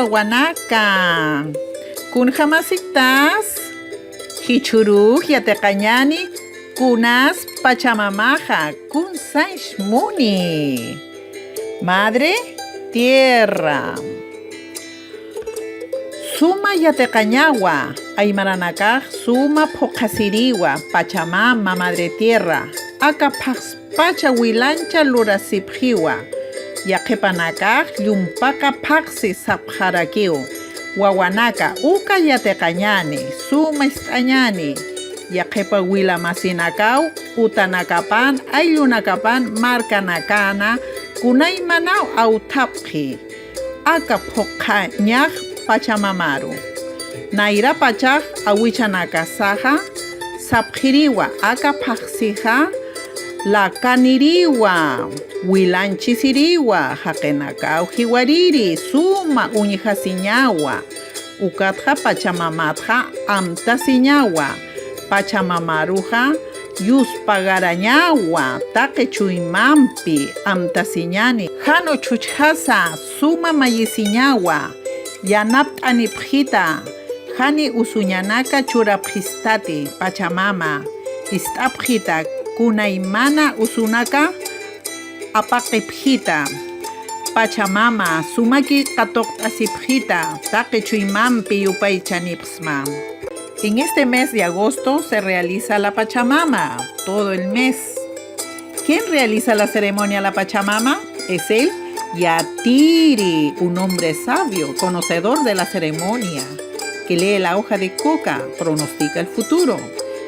wawanaka. Kun jamasitas. Hichuru yateqañani. Kunas pachamamaja. Kun saishmuni. Madre tierra. Suma yateqañawa. Aymaranakaj suma pokasiriwa. Pachamama madre tierra. Aka pacha wilancha lurasipjiwa. Yaqipanakaj yumpaka paksi sapjarakiw. Wawanaka uka yateqañani. Suma ist'añani. Yaqipa wilamasinakaw. Utanakapan ayllunakapan markanakana. Kunaymanaw autapji. Aka pokañaj pachamamaru. Naira pachaj awichanakasaja. Sapjiriwa aka paksija. La kaniriwa, wilanchisiriwa, hakenakau hiwariri, suma uñijasiñawa, ukatja pachamamatja amtasiñawa, pachamamaruja yuspagarañawa, take chuimampi, amtasiñani, jano chuchjasa, suma mayisiñawa, yanapt anipjita, jani usuñanaka churapjistati, pachamama, istapjita, kunaymana usunaka apaqipjita. Pachamama sumaki qatoqt'asipjita taqi chuymampi yupaychanipsma. En este mes de agosto se realiza la Pachamama, todo el mes. ¿Quién realiza la ceremonia la Pachamama? Es el Yatiri, un hombre sabio, conocedor de la ceremonia, que lee la hoja de coca, pronostica el futuro.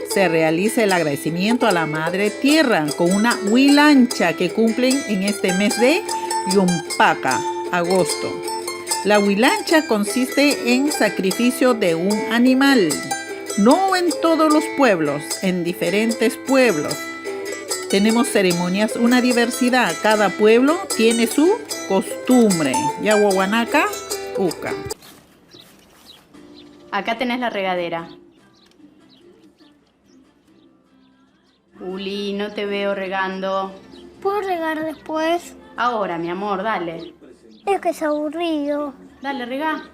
Se realiza el agradecimiento a la Madre Tierra con una huilancha que cumplen en este mes de Yumpaca, agosto. La huilancha consiste en sacrificio de un animal, no en todos los pueblos, en diferentes pueblos. Tenemos ceremonias, una diversidad, cada pueblo tiene su costumbre. Yahuahuanaca, uca. Acá tenés la regadera. Uli, no te veo regando. ¿Puedo regar después? Ahora, mi amor, dale. Es que es aburrido. Dale, regá.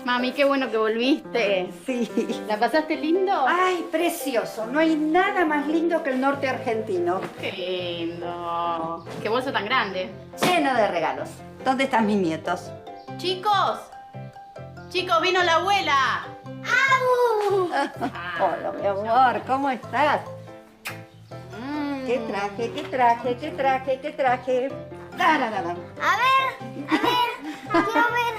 Mami, qué bueno que volviste. Sí. ¿La pasaste lindo? Ay, precioso. No hay nada más lindo que el norte argentino. Qué lindo. Qué bolso tan grande. Lleno de regalos. ¿Dónde están mis nietos? Chicos, chicos, vino la abuela. Hola, mi amor, ¿cómo estás? ¿Qué traje, qué traje, qué traje, qué traje? A ver, quiero ver.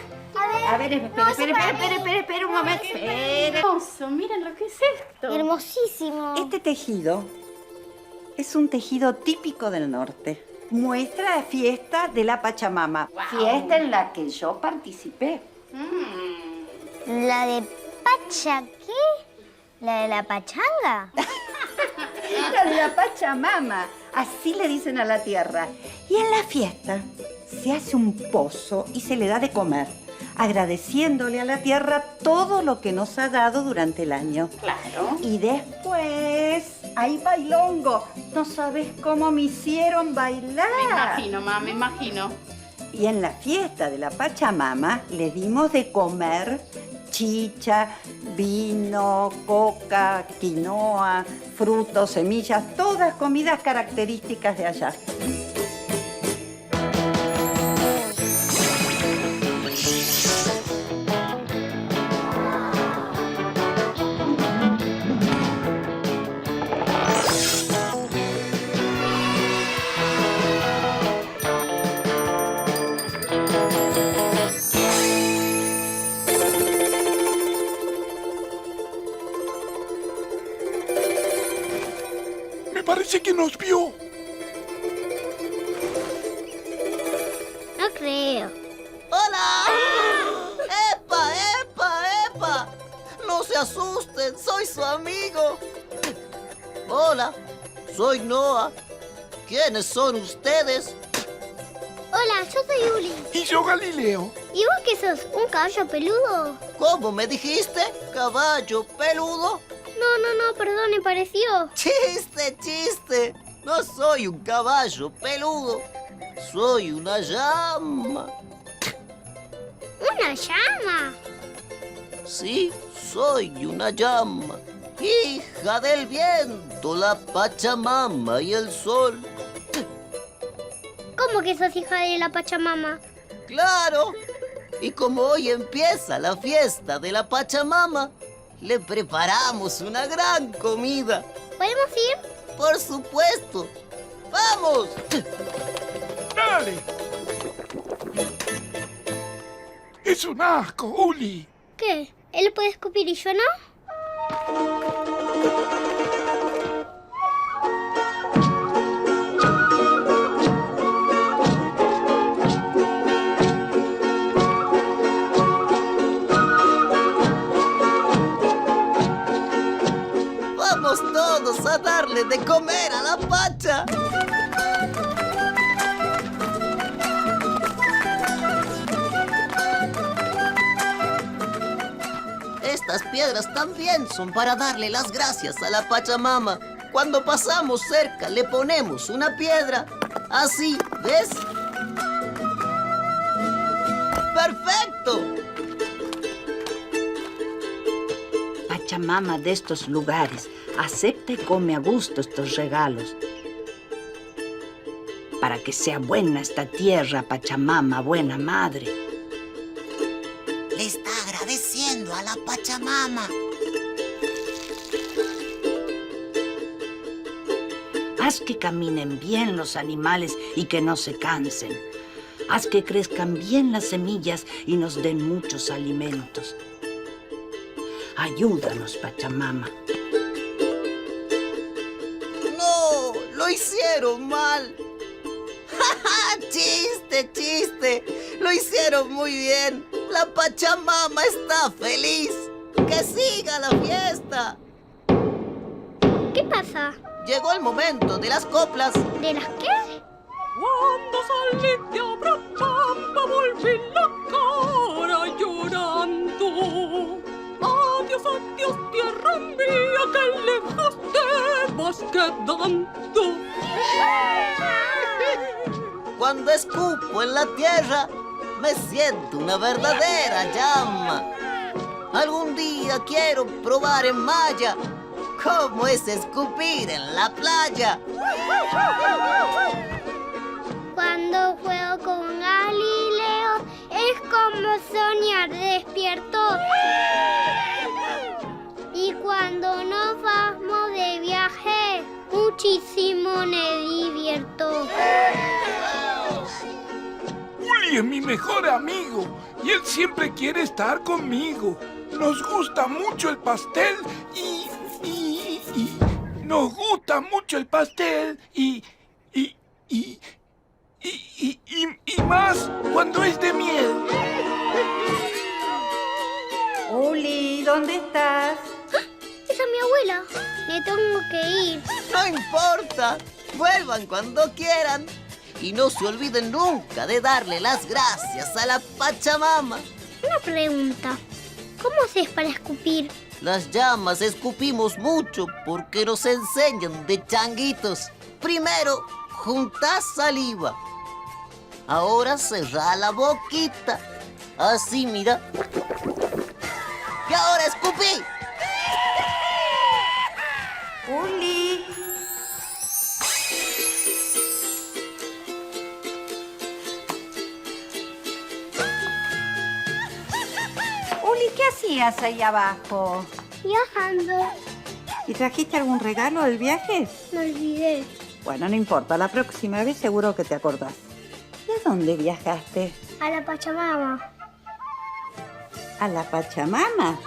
A ver, espera un momento. Espera. Hermoso, miren lo que es esto. Hermosísimo. Este tejido es un tejido típico del norte. Muestra la fiesta de la Pachamama. Wow. Fiesta en la que yo participé. ¿La de Pacha qué? ¿La de la pachanga? La de la Pachamama. Así le dicen a la tierra. Y en la fiesta se hace un pozo y se le da de comer, agradeciéndole a la tierra todo lo que nos ha dado durante el año. Claro. Y después hay bailongo. No sabes cómo me hicieron bailar. Me imagino, mamá, me imagino. Y en la fiesta de la Pachamama le dimos de comer chicha, vino, coca, quinoa, frutos, semillas, todas comidas características de allá. Parece que nos vio. No creo. ¡Hola! ¡Epa, epa, epa! No se asusten, soy su amigo. Hola, soy Noah. ¿Quiénes son ustedes? Hola, yo soy Uli. Y yo Galileo. ¿Y vos qué sos? ¿Un caballo peludo? ¿Cómo me dijiste? ¿Caballo peludo? No, perdón, me pareció. ¡Chiste, chiste! No soy un caballo peludo. soy una llama. ¿Una llama? Sí, soy una llama. Hija del viento, la Pachamama y el sol. ¿Cómo que sos hija de la Pachamama? ¡Claro! Y como hoy empieza la fiesta de la Pachamama, le preparamos una gran comida. ¿Podemos ir? ¡Por supuesto! ¡Vamos! ¡Dale! Es un asco, Uli. ¿Qué? ¿Él puede escupir y yo no? ¡Vamos todos a darle de comer a la Pacha! Estas piedras también son para darle las gracias a la Pachamama. Cuando pasamos cerca le ponemos una piedra. Así, ¿ves? ¡Perfecto! Pachamama de estos lugares, acepta y come a gusto estos regalos. Para que sea buena esta tierra, Pachamama, buena madre. Le está agradeciendo a la Pachamama. Haz que caminen bien los animales y que no se cansen. Haz que crezcan bien las semillas y nos den muchos alimentos. Ayúdanos, Pachamama. ¡No! ¡Lo hicieron mal! ¡Ja, ja! ¡Chiste, chiste! ¡Lo hicieron muy bien! ¡La Pachamama está feliz! ¡Que siga la fiesta! ¿Qué pasa? Llegó el momento de las coplas. ¿De las qué? Cuando salí de Abraham, volví la cara llorando. Adiós, adiós, tierra mía, que lejos te vas quedando. Cuando escupo en la tierra, me siento una verdadera llama. Algún día quiero probar en Maya cómo es escupir en la playa. Cuando juego con Galileo es como soñar despierto. Y cuando nos vamos de viaje, muchísimo me divierto. Uli es mi mejor amigo y él siempre quiere estar conmigo. Nos gusta mucho el pastel nos gusta mucho el pastel y más cuando es de miel. Uli, ¿dónde estás? Esa es mi abuela. Me tengo que ir. No importa, vuelvan cuando quieran. Y no se olviden nunca de darle las gracias a la Pachamama. Una pregunta. ¿Cómo haces para escupir? Las llamas escupimos mucho porque nos enseñan de changuitos. Primero, juntá saliva. Ahora cerrá la boquita. Así, mira. Y ahora escupí. Uli. Uli, ¿qué hacías ahí abajo? Viajando. ¿Y trajiste algún regalo del viaje? Me olvidé. Bueno, no importa, la próxima vez seguro que te acordás. ¿Y a dónde viajaste? A la Pachamama. ¿A la Pachamama?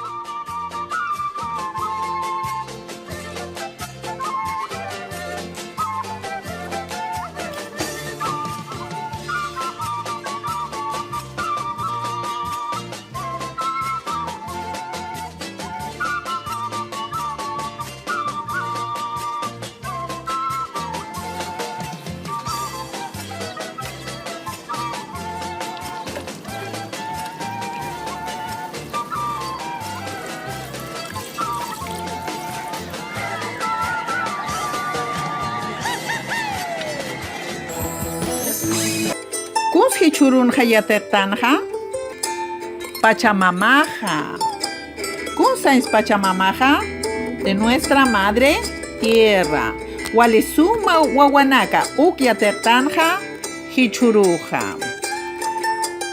hichurunja yatertanja? Pachamamaja. ¿Cómo es Pachamamaja? De nuestra madre tierra. Walisuma wawanaka ukyatertanja hichuruja.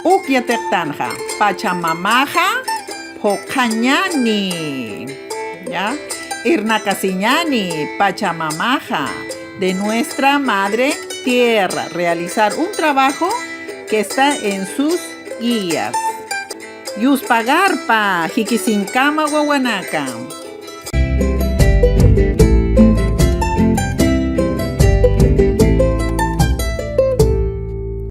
Ukyatertanja Pachamamaja Pokañani. ¿Ya? Irnacasiñani Pachamamaja. De nuestra madre tierra. Realizar un trabajo que está en sus guías. Yuspagarpa Jikisinkama wawanaka.